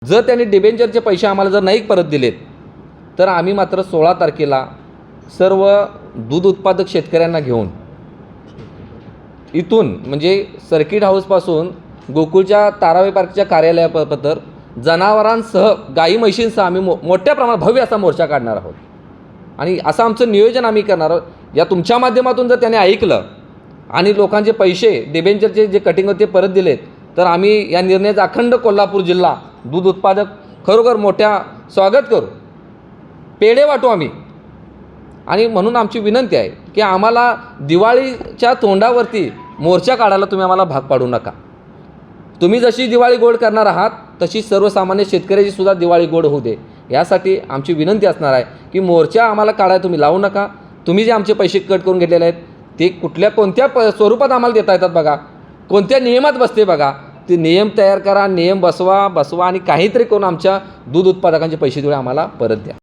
जर त्यांनी डिबेंचरचे पैसे आम्हाला जर नाही परत दिलेत तर आम्ही मात्र 16 तारखेला सर्व दूध उत्पादक शेतकऱ्यांना घेऊन इथून म्हणजे सर्किट हाऊसपासून गोकुळच्या ताराबाई पार्कच्या कार्यालयापर्यंत जनावरांसह गाई म्हशींसह आम्ही मोठ्या प्रमाणात भव्य असा मोर्चा काढणार आहोत आणि असं आमचं नियोजन आम्ही करणार आहोत। या तुमच्या माध्यमातून जर त्याने ऐकलं आणि लोकांचे पैसे डिबेंचरचे जे कटिंग होते परत दिलेत तर आम्ही या निर्णयाचा अखंड कोल्हापूर जिल्हा दूध उत्पादक खरोखर मोठ्या स्वागत करू, पेढे वाटू आम्ही। आणि म्हणून आमची विनंती आहे की आम्हाला दिवाळीच्या तोंडावरती मोर्चा काढायला तुम्ही आम्हाला भाग पाडू नका। तुम्ही जशी दिवाळी गोड करणार आहात तशी सर्वसामान्य शेतकऱ्याची सुद्धा दिवाळी गोड होऊ दे, यासाठी आमची विनंती असणार आहे की मोर्चा आम्हाला काढायला तुम्ही लावू नका। तुम्ही जे आमचे पैसे कट करून घेतलेले आहेत ते कोणत्या स्वरूपात आम्हाला देता येतात बघा, कोणत्या नियमात बसते बघा, ते नियम तयार करा, नियम बसवा आणि काहीतरी करून आमच्या दूध उत्पादकांचे पैसे थोडे आम्हाला परत द्या।